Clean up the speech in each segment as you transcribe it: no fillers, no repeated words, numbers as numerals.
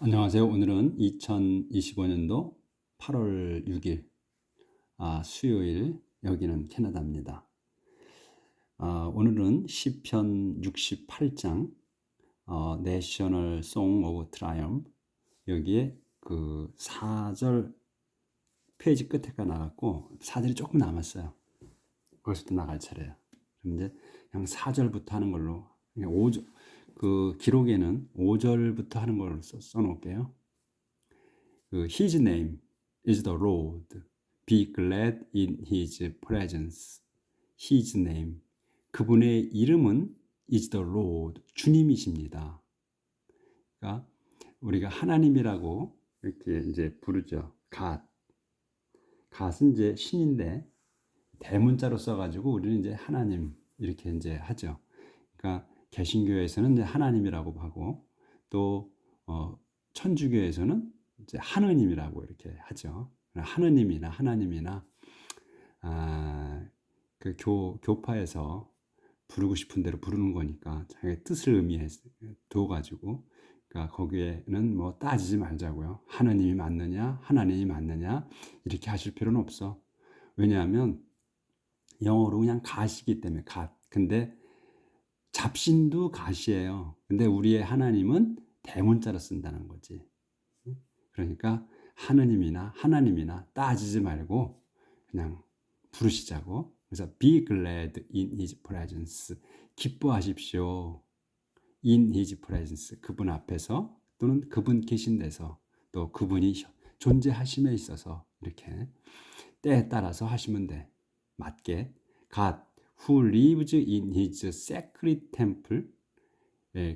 안녕하세요. 오늘은 2025년도 8월 6일 수요일, 여기는 캐나다입니다. 오늘은 시편 68장 National Song of Triumph, 여기에 그 4절 페이지 끝에가 나갔고 4절이 조금 남았어요. 거기서 또 나갈 차례예요. 그럼 이제 그냥 4절부터 하는 걸로, 그냥 5절, 그 기록에는 5절부터 하는 걸로 써놓을게요. His name is the Lord. Be glad in His presence. His name. 그분의 이름은 is the Lord. 주님이십니다. 그러니까 우리가 하나님이라고 이렇게 이제 부르죠. God. God은 이제 신인데 대문자로 써가지고 우리는 이제 하나님 이렇게 이제 하죠. 그러니까 개신교에서는 이제 하나님이라고 하고 또 천주교에서는 이제 하느님이라고 이렇게 하죠. 하느님이나 그 교파에서 부르고 싶은 대로 부르는 거니까 자기의 뜻을 의미해 둬가지고, 그러니까 거기에는 뭐 따지지 말자고요. 하느님이 맞느냐 하나님이 맞느냐 이렇게 하실 필요는 없어. 왜냐하면 영어로 그냥 가시기 때문에 갓. 근데 잡신도 가시예요. 근데 우리의 하나님은 대문자로 쓴다는 거지. 그러니까 하나님이나 따지지 말고 그냥 부르시자고. 그래서 be glad in his presence. 기뻐하십시오. in his presence. 그분 앞에서 또는 그분 계신 데서 또 그분이 존재하심에 있어서 이렇게 때에 따라서 하시면 돼. 맞게. God who lives in his sacred temple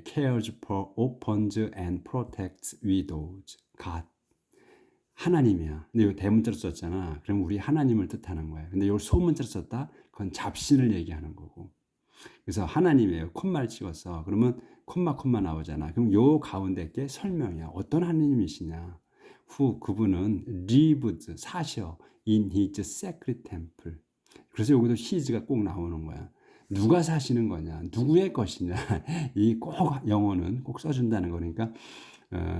cares for orphans and protects widows. God. 하나님이야. 근데 이거 대문자로 썼잖아. 그럼 우리 하나님을 뜻하는 거야. 근데 이걸 소문자로 썼다? 그건 잡신을 얘기하는 거고. 그래서 하나님이에요. 콤마를 찍었어. 그러면 콤마 나오잖아. 그럼 요 가운데 게 설명이야. 어떤 하나님이시냐. 그분은 lives, 사셔 in his sacred temple. 그래서 여기도 his가 꼭 나오는 거야. 누가 사시는 거냐, 누구의 것이냐, 이 꼭 영어는 꼭 써준다는 거니까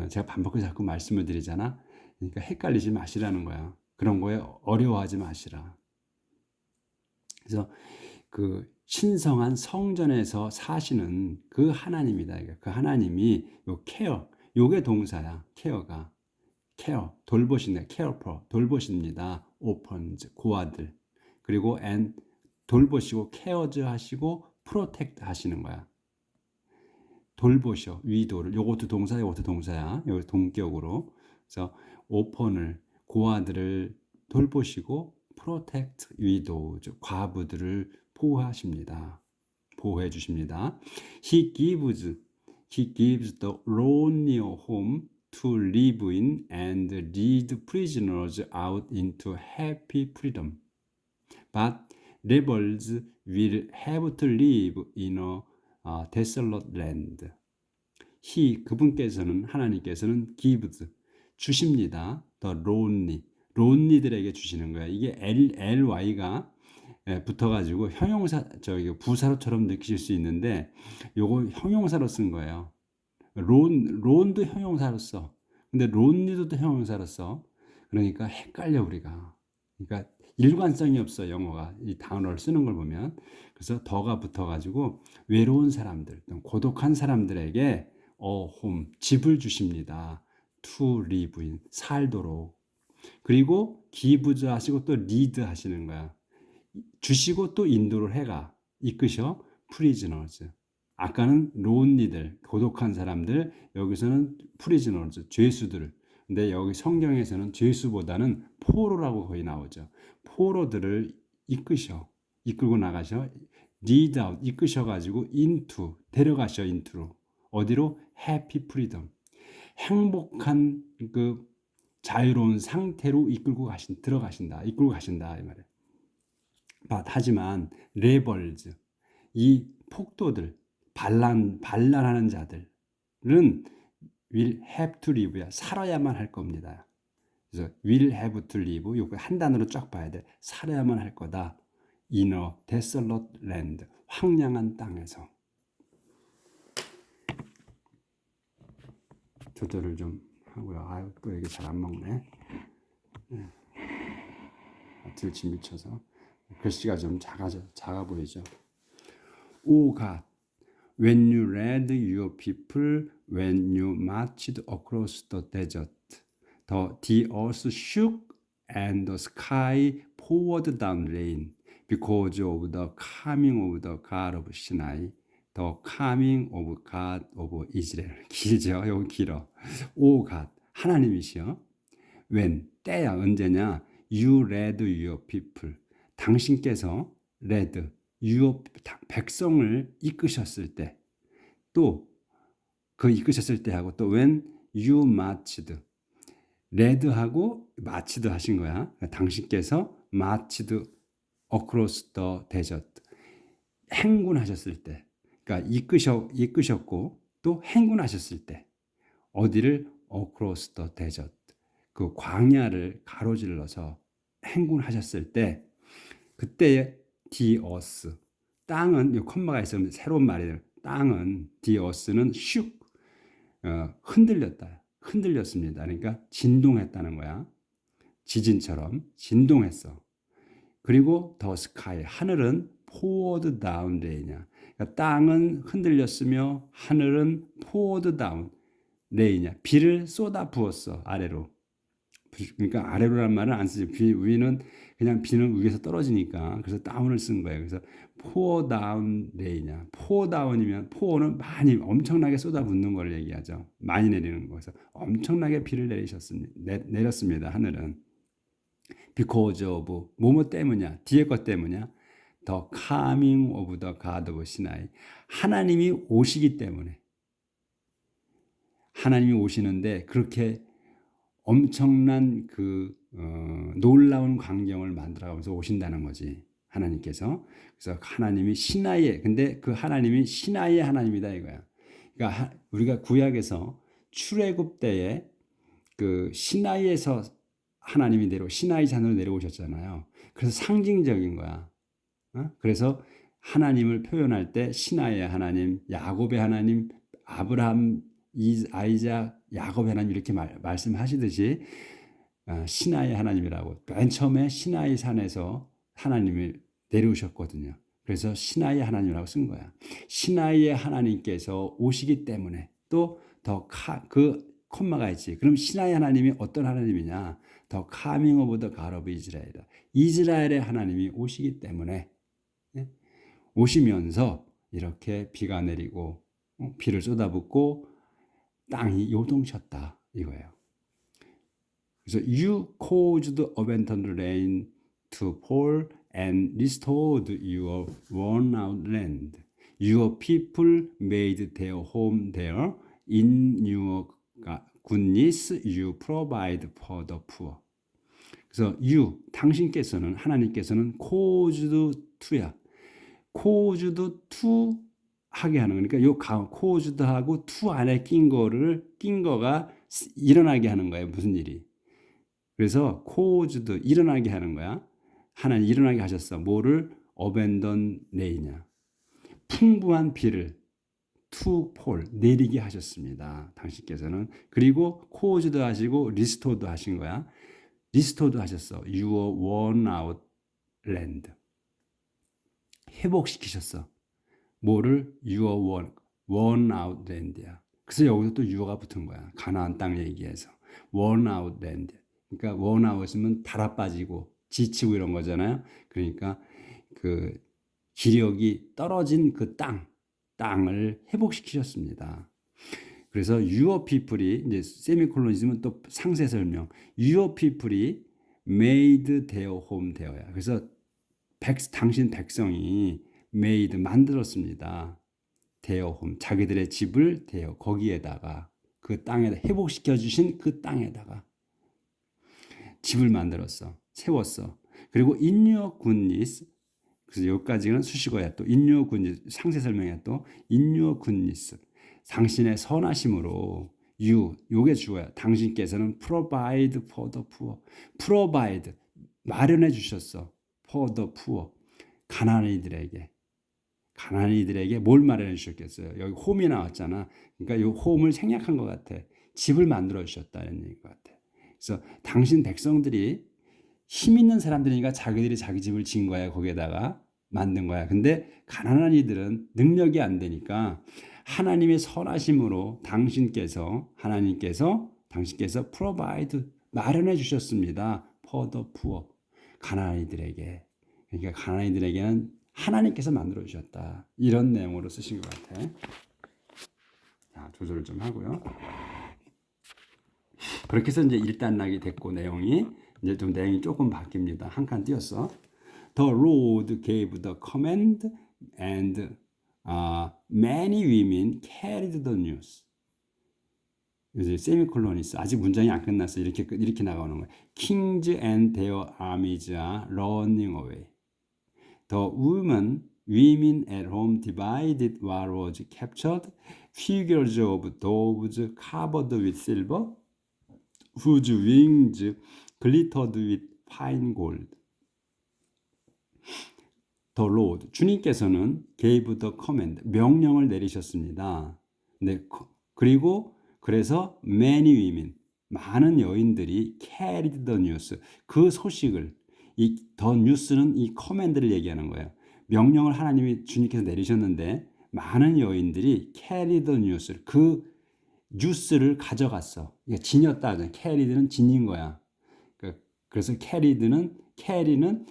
제가 반복해서 자꾸 말씀을 드리잖아. 그러니까 헷갈리지 마시라는 거야. 그런 거에 어려워하지 마시라. 그래서 그 신성한 성전에서 사시는 그 하나님이다. 그 하나님이 요 케어, 요게 동사야. 케어가 돌보신다. care for 돌보십니다. orphans 고아들. 그리고 and 돌보시고 cares 하시고 protect 하시는 거야. 돌보셔 위도를. 요것도 동사야. 여기 동격으로. 그래서 orphan을 고아들을 돌보시고 protect widows 과부들을 보호하십니다. 보호해 주십니다. He gives the lonely home to live in and lead prisoners out into happy freedom. But rebels will have to live in a desolate land. 그분께서는 하나님께서는 gives 주십니다. The lonely들에게 주시는 거야. 이게 ly가 붙어가지고 형용사 부사로처럼 느끼실 수 있는데 요거 형용사로 쓴 거예요. 론도 형용사로 써. 근데 론리도 형용사로 써. 그러니까 헷갈려 우리가. 그러니까 일관성이 없어 영어가 이 단어를 쓰는 걸 보면. 그래서 더가 붙어가지고 외로운 사람들, 고독한 사람들에게 홈 집을 주십니다. to live in 살도록. 그리고 기부즈 하시고 또 리드 하시는 거야. 주시고 또 인도를 해가 이끄셔 prisoners. 아까는 론리들 고독한 사람들, 여기서는 prisoners 죄수들. 근데 여기 성경에서는 죄수보다는 포로라고 거의 나오죠. 포로들을 이끌고 나가셔 lead out 이끄셔가지고 into 데려가셔 into로 어디로 happy freedom 행복한 그 자유로운 상태로 이끌고 가신다 이 말이에요. 하지만 rebels 이 폭도들 반란하는 자들은 will have to live야 살아야만 할 겁니다. 그래서 will have to live 요거 한 단어로 쫙 봐야 돼. 살아야만 할 거다. in a desolate land 황량한 땅에서. 조절을 좀 하고요. 아유, 또 이게 잘 안 먹네. 들치 미쳐서 글씨가 좀 작아 보이죠. O God, when you led your people, when you marched across the desert, the earth shook and the sky poured down rain because of the coming of the God of Sinai, the coming of God of Israel. 길죠? 여기 길어. O God, 하나님이시여. when, 때야, 언제냐? You led your people. 당신께서 led, your 백성을 이끄셨을 때, 또 그 이끄셨을 때 하고 또 when you marched, lead하고 marched 하신 거야. 당신께서 marched across the desert, 행군하셨을 때, 그러니까 이끄셨고 또 행군하셨을 때, 어디를 across the desert, 그 광야를 가로질러서 행군하셨을 때, 그때 the earth, 땅은, 이 콤마가 있으면 새로운 말이에요. 땅은, the earth는 shook, 흔들렸다, 흔들렸습니다. 그러니까 진동했다는 거야. 지진처럼 진동했어. 그리고 the sky, 하늘은 poured down rain이야. 그러니까 땅은 흔들렸으며 하늘은 poured down rain이야. 비를 쏟아 부었어, 아래로. 그러니까 아래로란 말은 안 쓰지. 위는 그냥 비는 위에서 떨어지니까 그래서 다운을 쓴 거예요. 그래서 pour down rain이야. pour down이면 pour는 많이 엄청나게 쏟아붓는 걸 얘기하죠. 많이 내리는 거에서 엄청나게 비를 내렸습니다. 하늘은 because of 뭐뭐 때문이야. 뒤에 것 때문이야. The coming of the God of Sinai. 하나님이 오시기 때문에. 하나님이 오시는데 그렇게 엄청난 놀라운 광경을 만들어가면서 오신다는 거지, 하나님께서. 그래서 하나님이 시나이에, 근데 그 하나님이 시나이의 하나님이다 이거야. 그러니까 우리가 구약에서 출애굽 때에 그 시나이에서 하나님이 시나이 산으로 내려오셨잖아요. 그래서 상징적인 거야. 그래서 하나님을 표현할 때 시나이의 하나님, 야곱의 하나님, 아브라함, 아이작, 야곱의 하나님 이렇게 말씀하시듯이 시나이 하나님이라고, 맨 처음에 시나이 산에서 하나님이 내려오셨거든요. 그래서 시나이 하나님이라고 쓴 거야. 시나이의 하나님께서 오시기 때문에 또 그 콤마가 있지. 그럼 시나이 하나님이 어떤 하나님이냐? 더 카밍 오브 더 갓 오브 이스라엘이다. 이스라엘의 하나님이 오시기 때문에, 오시면서 이렇게 비가 내리고 비를 쏟아붓고 땅이 요동쳤다 이거예요. 그래서 you caused abundant rain to fall and restored your worn out land. Your people made their home there. In your goodness you provide for the poor. 그래서 you, 당신께서는, 하나님께서는 caused to야. caused to 하게 하는 거니까 요 caused하고 to 안에 낀 거가 일어나게 하는 거예요. 무슨 일이. 그래서 caused, 일어나게 하는 거야. 하나님 일어나게 하셨어. 뭐를? abundant rain이야. 풍부한 비를 to fall, 내리게 하셨습니다. 당신께서는. 그리고 caused 하시고 restored 하신 거야. restored 하셨어. your worn out land. 회복시키셨어. 뭐를? your worn out land야. 그래서 여기서 또 yu가 붙은 거야. 가나안 땅 얘기해서. worn out land. 그러니까 worn out이면 달아 빠지고 지치고 이런 거잖아요. 그러니까 그 기력이 떨어진 그 땅을 회복시키셨습니다. 그래서 your people이, 이제 세미콜론 있으면 또 상세 설명. your people이 made their home there야. 그래서 당신 백성이 made, 만들었습니다. their home, 자기들의 집을 거기에다가, 그 땅에다, 회복시켜 주신 그 땅에다가 집을 만들었어. 세웠어. 그리고 in your goodness, 그래서 여기까지는 수식어야. 또 in your goodness, 상세 설명이야. 또 in your goodness, 당신의 선하심으로 요게 주어야. 당신께서는 provide for the poor, provide, 마련해 주셨어. for the poor, 가난이들에게 뭘 마련해 주셨겠어요? 여기 홈이 나왔잖아. 그러니까 이 홈을 생략한 것 같아. 집을 만들어 주셨다는 얘기인 것 같아요. 그래서 당신 백성들이 힘 있는 사람들이니까 자기들이 자기 집을 지은 거야. 거기에다가 만든 거야. 근데 가난한 이들은 능력이 안 되니까 하나님의 선하심으로 당신께서 provide 마련해 주셨습니다. for the poor. 가난한 이들에게. 그러니까 가난한 이들에게는 하나님께서 만들어 주셨다. 이런 내용으로 쓰신 것 같아. 자, 조절을 좀 하고요. 그렇게 해서 이제 1단락이 됐고 내용이 이제 좀 내용이 조금 바뀝니다. 한 칸 띄었어. The Lord gave the command and many women carried the news. 이제 세미콜론이 있어. 아직 문장이 안 끝났어. 이렇게 나가는 거야. Kings and their armies are running away. The women at home divided what was captured. Figures of doves covered with silver, whose wings glittered with fine gold. The Lord, 주님께서는 gave the command, 명령을 내리셨습니다. 네, 그래서 many women, 많은 여인들이 carried the news, 그 소식을, 이 the news는 이 command를 얘기하는 거예요. 명령을 하나님이 주님께서 내리셨는데 많은 여인들이 carried the news, 그 뉴스를 가져갔어. 그러니까 지녔다. carried는 지닌 거야. 그래서 carry는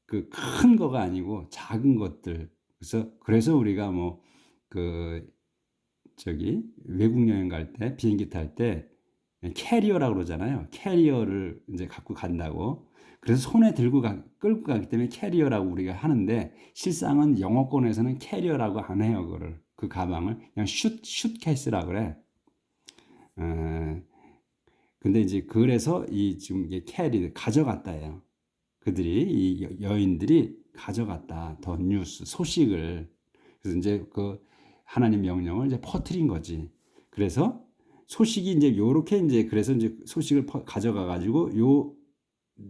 그 큰 거가 아니고 작은 것들. 그래서 우리가 외국 여행 갈 때 비행기 탈 때 캐리어라고 그러잖아요. 캐리어를 이제 갖고 간다고. 그래서 손에 끌고 가기 때문에 캐리어라고 우리가 하는데 실상은 영어권에서는 캐리어라고 안 해요. 그 가방을 그냥 슛케이스라고 그래. 근데 이제 그래서 지금 이게 캐리 가져갔다예요. 이 여인들이 가져갔다. 더 뉴스 소식을. 그래서 이제 그 하나님 명령을 이제 퍼뜨린 거지. 그래서 소식이 이제 요렇게 이제 그래서 이제 소식을 가져가 가지고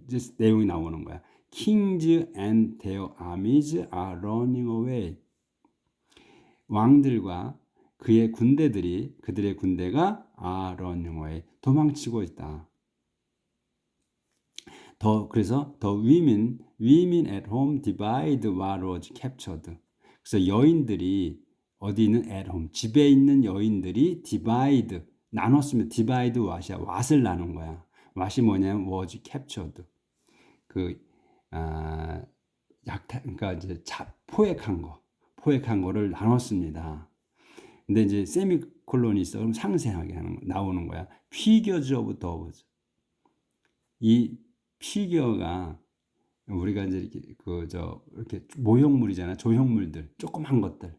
이제 내용이 나오는 거야. Kings and their armies are running away. 왕들과 그들의 군대가 are running away. 도망치고 있다. 그래서 the women at home divide what was captured. 그래서 여인들이 어디 있는 at home, 집에 있는 여인들이 divide, 나눴으면 divide what이야. what을 나눈 거야. what이 뭐냐면 was captured. 그러니까 이제 포획한 거를 나눴습니다. 근데 이제 세미콜론이 있어. 그럼 상세하게 나오는 거야. Figures of doves. 이 피규어가 우리가 이제 이렇게 모형물이잖아. 조형물들, 조그만 것들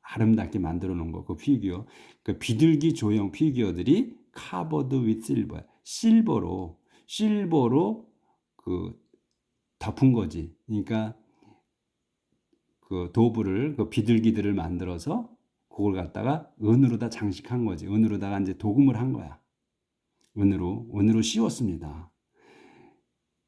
아름답게 만들어 놓은 거. 그 피규어, 그 비둘기 조형 피규어들이 covered with silver, 실버로 그 덮은 거지. 그러니까 그 도브를 그 비둘기들을 만들어서 그걸 갖다가 은으로다 장식한 거지. 은으로다가 이제 도금을 한 거야. 은으로 씌웠습니다.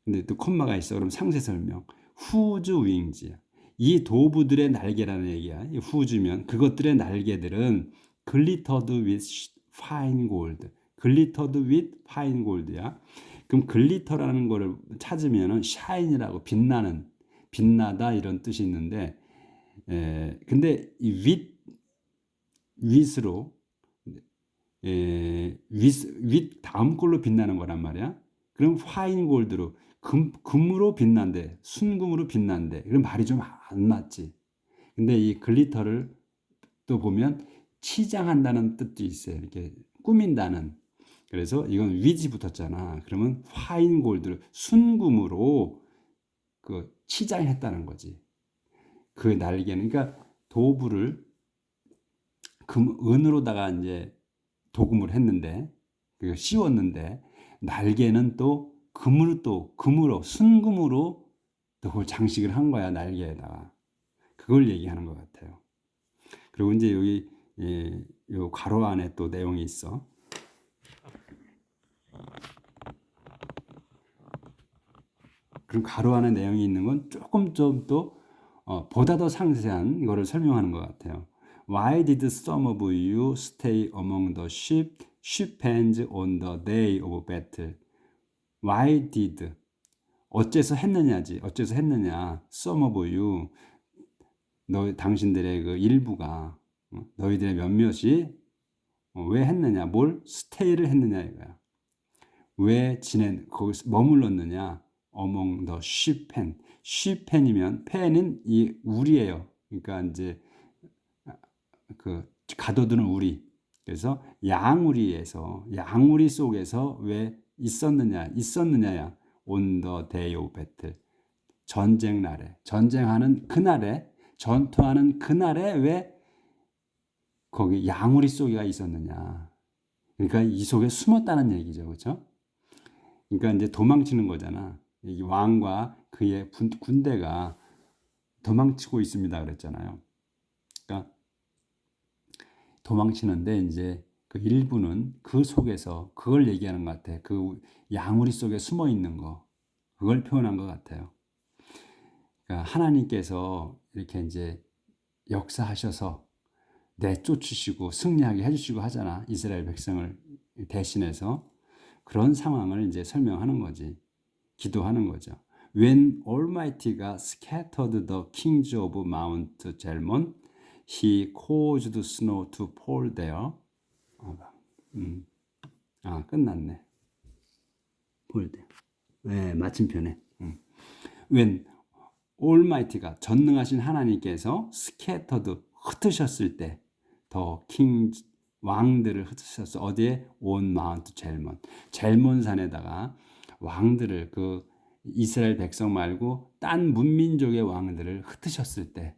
근데 또 콤마가 있어. 그럼 상세 설명. whose wings. 이 도부들의 날개라는 얘기야. 이 whose면 그것들의 날개들은 glittered with fine gold. glittered with fine gold야. 그럼 글리터라는 거를 찾으면은 shine이라고 빛나다 이런 뜻이 있는데, 근데 이 with로 with 다음 걸로 빛나는 거란 말이야. 그럼 fine gold로 금으로 빛난대, 순금으로 빛난대. 그럼 말이 좀 안 맞지. 근데 이 글리터를 또 보면 치장한다는 뜻도 있어요. 이렇게 꾸민다는. 그래서 이건 위지 붙었잖아. 그러면 fine gold를 순금으로 그 치장했다는 거지. 그 날개는 그러니까 도부를 은으로다가 이제 도금을 했는데, 씌웠는데 날개는 또 금으로 순금으로 또 그걸 장식을 한 거야. 날개에다가. 그걸 얘기하는 것 같아요. 그리고 이제 여기 요 가로 안에 또 내용이 있어. 그럼 가로 안에 내용이 있는 건 조금 좀 또 보다 더 상세한 거를 설명하는 것 같아요. Why did some of you stay among the sheep shook hands on the day of battle. Why did? 어째서 했느냐지. 어째서 했느냐. Some of you. 당신들의 그 일부가, 너희들의 몇몇이 왜 했느냐. 뭘 stay를 했느냐 이거야. 왜 거기서 머물렀느냐. among the sheep pen. sheep pen이면 pen은 이 우리예요. 그러니까 이제 그 가둬두는 우리. 그래서 양우리 속에서 왜 있었느냐야. on the day of battle. 전쟁 날에, 전쟁하는 그날에, 전투하는 그날에 왜 거기 양우리 속에가 있었느냐. 그러니까 이 속에 숨었다는 얘기죠. 그렇죠? 그러니까 이제 도망치는 거잖아. 이 왕과 그의 군대가 도망치고 있습니다. 그랬잖아요. 그러니까 도망치는데 이제 그 일부는 그 속에서 그걸 얘기하는 것 같아. 그 양우리 속에 숨어 있는 거. 그걸 표현한 것 같아요. 그러니까 하나님께서 이렇게 이제 역사하셔서 내쫓으시고 승리하게 해주시고 하잖아. 이스라엘 백성을 대신해서. 그런 상황을 이제 설명하는 거지. 기도하는 거죠. When Almighty가 scattered the kings of Mount Zelmon, He caused snow to fall there. 끝났네. fall there. 네, 마침표네. When Almighty가 전능하신 하나님께서 scattered 흩으셨을 때, 더 킹 왕들을 흩으셨어. 어디에? On Mount Zelmon. 젤몬 산에다가 왕들을 그 이스라엘 백성 말고 딴 문민족의 왕들을 흩으셨을 때,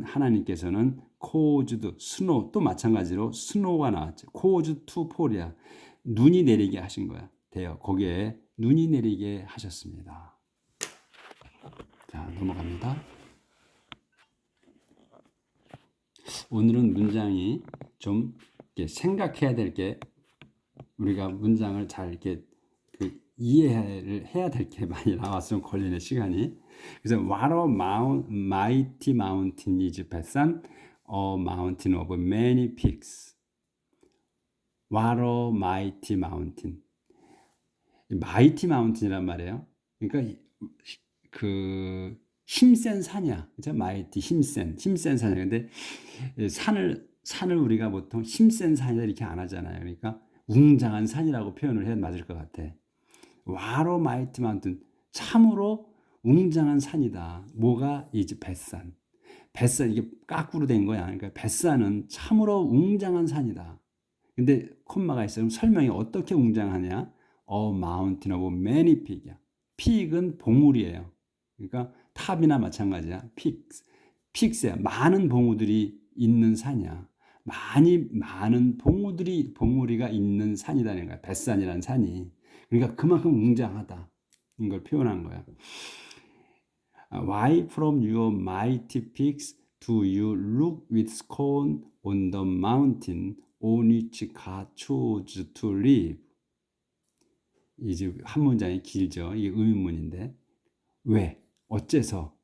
하나님께서는 caused snow, 또 마찬가지로 snow가 나왔죠. caused to fall이야. 눈이 내리게 하신 거야. 돼요. 거기에 눈이 내리게 하셨습니다. 자, 넘어갑니다. 오늘은 문장이 좀 이렇게 생각해야 될 게, 우리가 문장을 잘 이렇게 이해를 해야 될 게 많이 나왔으면 걸리는 시간이. 그래서 what a mighty mountain is Bethan, a mountain of many peaks. What a mighty mountain. mighty mountain이란 말이에요. 그러니까 그 힘센 산이야. 그죠? mighty, 힘센 산이야. 근데 산을 우리가 보통 힘센 산이다 이렇게 안 하잖아요. 그러니까 웅장한 산이라고 표현을 해야 맞을 것 같아. What a mighty mountain. 참으로 웅장한 산이다. 뭐가? 이제 벳산. 이게 까꾸로 된 거야. 그러니까 벳산은 참으로 웅장한 산이다. 근데 콤마가 있어요. 그럼 설명이 어떻게 웅장하냐? A mountain of many peak이야. peak은 봉우리예요. 그러니까 탑이나 마찬가지야. peaks야. 많은 봉우들이 있는 산이야. 많은 봉우리가 있는 산이라는 거야. 벳산이라는 산이. 그러니까 그만큼 웅장하다. 이걸 표현한 거야. Why from your mighty peaks do you look with scorn on the mountain on which God chose to live? 이제 한 문장이 길죠. 이게 의문문인데, 왜? 어째서?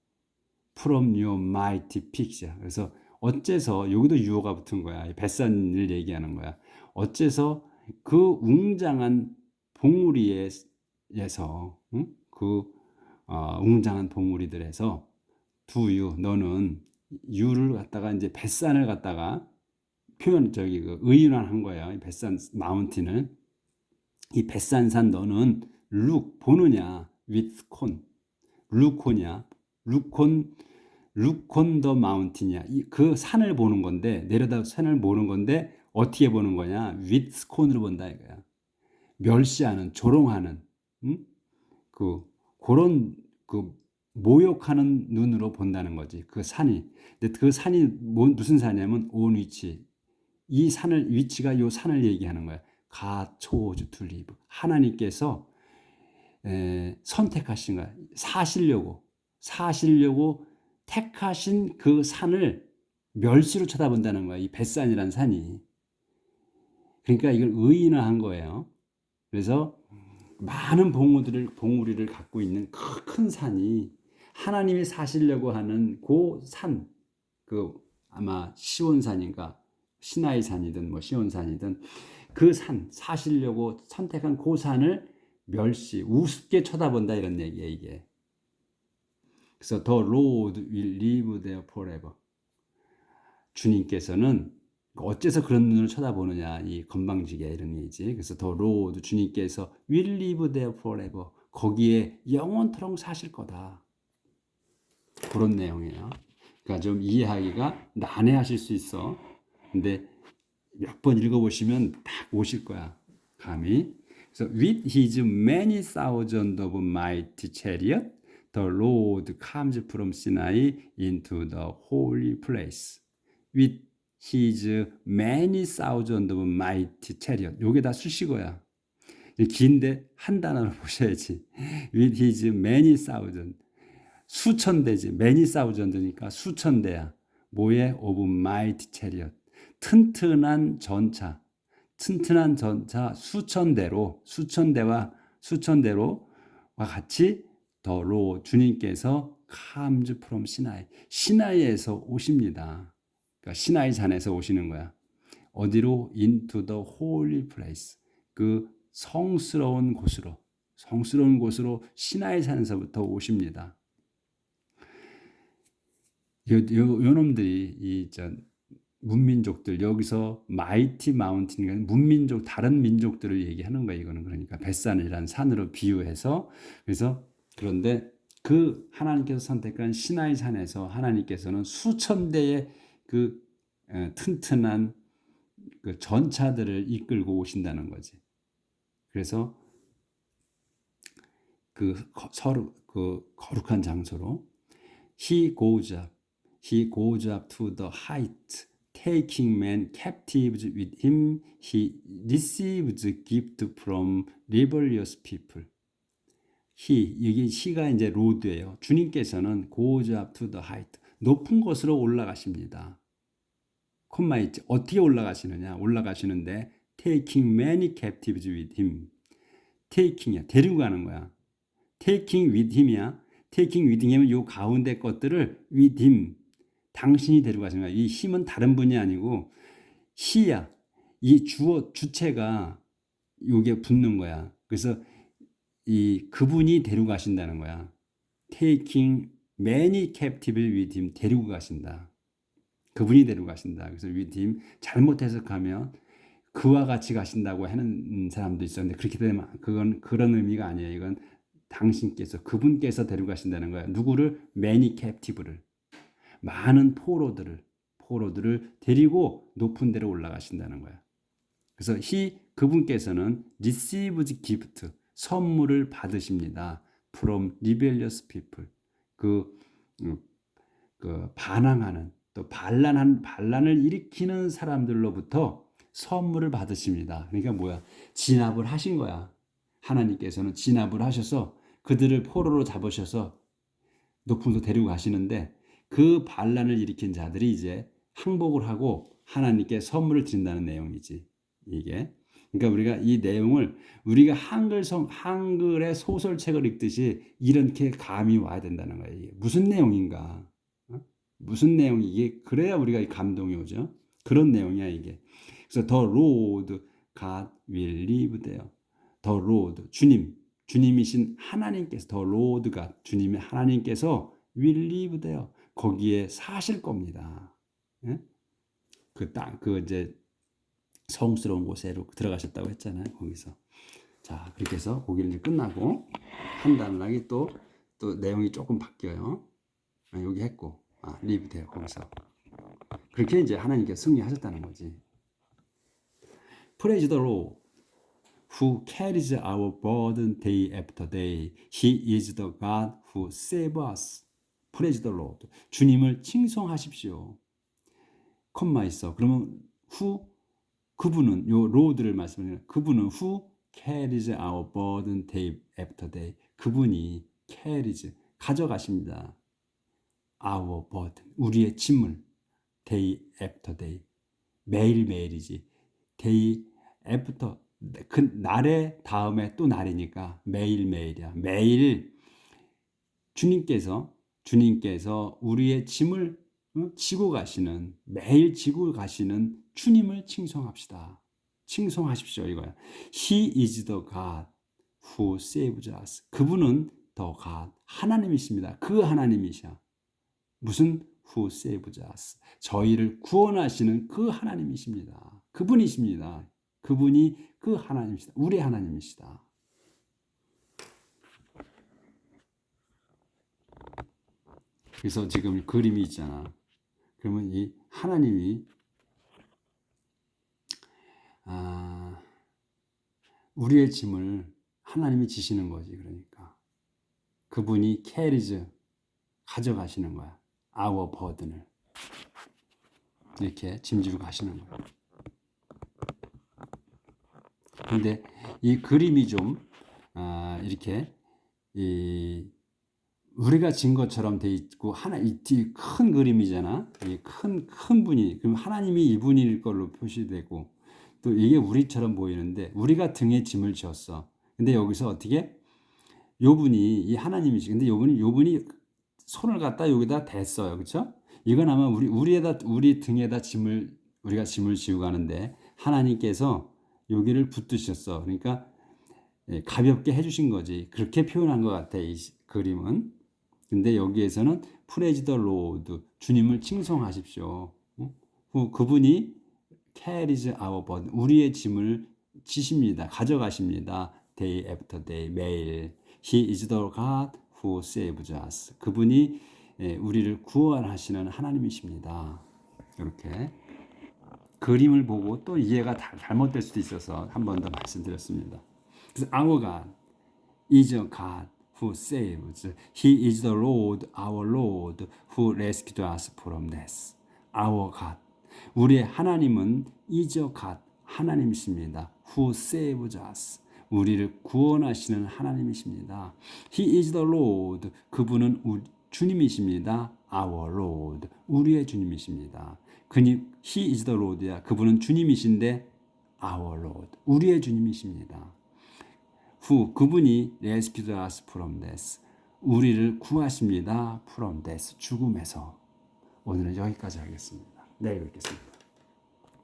From your mighty peaks야. 그래서 어째서, 여기도 유어가 붙은 거야. 벳산을 얘기하는 거야. 어째서 그 웅장한 봉우리에서, 웅장한 봉우리들에서 너는 유를 갖다가 이제 벳산을 갖다가 의인화한 거예요. 벳산 마운틴을. 이 벳산산 너는 보느냐 with 콘. 루콘이야. 루콘 더 마운틴이야. 그 산을 보는 건데, 내려다 산을 보는 건데 어떻게 보는 거냐? with 콘으로 본다 이거야. 멸시하는, 조롱하는, 그런 모욕하는 눈으로 본다는 거지. 그 산이. 근데 그 산이 무슨 산이냐면 온 위치. 이 산을, 위치가 요 산을 얘기하는 거야. 가초주 툴리브. 하나님께서 선택하신 거야. 사시려고 택하신 그 산을 멸시로 쳐다본다는 거야. 이 벳산이라는 산이. 그러니까 이걸 의인화한 거예요. 그래서 많은 봉우리를 갖고 있는 큰 산이, 하나님이 사시려고 하는 그 산, 아마 시온산인가 시나이 산이든 뭐 시온산이든 그 산 사시려고 선택한 그 산을 멸시 우습게 쳐다본다 이런 얘기예요 이게. 그래서 the Lord will live there forever. 주님께서는 어째서 그런 눈을 쳐다보느냐 이 건방지게 이런 얘기지. 그래서 the Lord 주님께서 will live there forever. 거기에 영원토록 사실 거다. 그런 내용이에요. 그러니까 좀 이해하기가 난해하실 수 있어. 근데 몇 번 읽어보시면 딱 오실 거야. 감이. 그래서 with his many thousands of mighty chariot, the Lord comes from Sinai into the holy place. With his many thousands of mighty chariot. 요게 다 수식어야. 긴데 한 단어로 보셔야지. With his many thousand. 수천 대지. many thousand니까 수천 대야. 뭐에? of mighty chariot. 튼튼한 전차. 튼튼한 전차 수천 대로 수천 대로와 같이 더로 주님께서 comes from 시나이. 시나이에서 오십니다. 그러니까 시나이 산에서 오시는 거야. 어디로? into the holy place. 그 성스러운 곳으로 시나이 산에서부터 오십니다. 요 놈들이 문민족들 여기서 마이티 마운틴 문민족 다른 민족들을 얘기하는 거야 이거는. 그러니까 벳산이라는 산으로 비유해서. 그래서 그런데 그 하나님께서 선택한 시나이 산에서 하나님께서는 수천 대의 그 튼튼한 그 전차들을 이끌고 오신다는 거지. 그래서 그 거룩한 장소로 he goes up to the height, taking men captives with him. He receives gift from rebellious people. 여기 he가 이제 로드예요. 주님께서는 goes up to the height, 높은 곳으로 올라가십니다. 콤마 있지. 어떻게 올라가시느냐? 올라가시는데 taking many captives with him. taking이야. 데리고 가는 거야. taking with him이야. taking with him은 요 가운데 것들을 with him. 당신이 데려가시는 거야. 이 힘은 다른 분이 아니고 he야. 이 주체가 요게 붙는 거야. 그래서 이 그분이 데려가신다는 거야. taking many captive with him. 데리고 가신다. 그분이 데려가신다. 그래서 with him 잘못 해석하면 그와 같이 가신다고 하는 사람도 있었는데 그렇게 되면 그건 그런 의미가 아니에요. 이건 당신께서 그분께서 데려가신다는 거야. 누구를? many captive를. 많은 포로들을 데리고 높은 데로 올라가신다는 거야. 그래서 그분께서는 receives gift, 선물을 받으십니다. from rebellious people, 그 반항하는 또 반란을 일으키는 사람들로부터 선물을 받으십니다. 그러니까 뭐야? 진압을 하신 거야. 하나님께서는 진압을 하셔서 그들을 포로로 잡으셔서 높은 곳 데리고 가시는데 그 반란을 일으킨 자들이 이제 항복을 하고 하나님께 선물을 드린다는 내용이지 이게. 그러니까 우리가 이 내용을 우리가 한글의 소설책을 읽듯이 이렇게 감이 와야 된다는 거예요. 이게 무슨 내용인가? 무슨 내용이 이게 그래야 우리가 감동이 오죠. 그런 내용이야 이게. 그래서 the Lord God will live there. the Lord 주님이신 하나님께서 the Lord God 주님의 하나님께서 will live there. 거기에 사실 겁니다. 예? 이제 성스러운 곳에로 들어가셨다고 했잖아요. 거기서. 자, 그렇게 해서 거기를 이제 끝나고 한 단락이 또 내용이 조금 바뀌어요. 여기 했고, live there 거기서. 그렇게 이제 하나님께서 승리하셨다는 거지. Praise the Lord, who carries our burden day after day. He is the God who saves us. Praise the Lord. 주님을 칭송하십시오. 콤마 있어. 그러면 그분은 요 로드를 말씀하는 그분은 who carries our burden day after day. 그분이 carries 가져가십니다. our burden 우리의 짐을 day after day 매일매일이지. day after 그 날의 다음에 또 날이니까 매일매일이야. 매일 주님께서 우리의 짐을 지고 가시는, 매일 지고 가시는 주님을 칭송합시다. 칭송하십시오 이거야. He is the God who saves us. 그분은 the God, 하나님이십니다. 그 하나님이셔. 무슨 who saves us. 저희를 구원하시는 그 하나님이십니다. 그분이십니다. 그분이 그 하나님이시다. 우리 하나님이시다. 그래서 지금 그림이 있잖아. 그러면 이 하나님이 우리의 짐을 하나님이 지시는 거지. 그러니까 그분이 캐리즈 가져가시는 거야. our burden을 이렇게 짐지고 가시는 거야. 근데 이 그림이 좀 이렇게 우리가 진 것처럼 돼 있고 하나 이 큰 그림이잖아. 이 큰 분이 그럼 하나님이 이분일 걸로 표시되고 또 이게 우리처럼 보이는데 우리가 등에 짐을 지었어. 근데 여기서 어떻게 요분이 이 하나님이시. 근데 요분이 손을 갖다 여기다 댔어요. 그렇죠? 이건 아마 우리 등에다 우리가 짐을 지고 가는데 하나님께서 여기를 붙드셨어. 그러니까 가볍게 해주신 거지. 그렇게 표현한 것 같아. 이 그림은. 근데 여기에서는 Praise the Lord, 주님을 칭송하십시오. 그분이 carries our burden, 우리의 짐을 지십니다. 가져가십니다. Day after day, 매일. He is the God who saves us. 그분이 우리를 구원하시는 하나님이십니다. 이렇게 그림을 보고 또 이해가 잘못될 수도 있어서 한 번 더 말씀드렸습니다. 그래서 our God is a God who saves. He is the Lord, our Lord, who rescued us from death. Our God. 우리의 하나님은 is a God, 하나님이십니다. Who saves us. 우리를 구원하시는 하나님이십니다. He is the Lord. 그분은 주님이십니다. Our Lord. 우리의 주님이십니다. He is the Lord야. 그분은 주님이신데 Our Lord. 우리의 주님이십니다. 그분이 rescued us from death. 우리를 구하십니다. from death. 죽음에서. 오늘은 여기까지 하겠습니다. 내일 뵙겠습니다.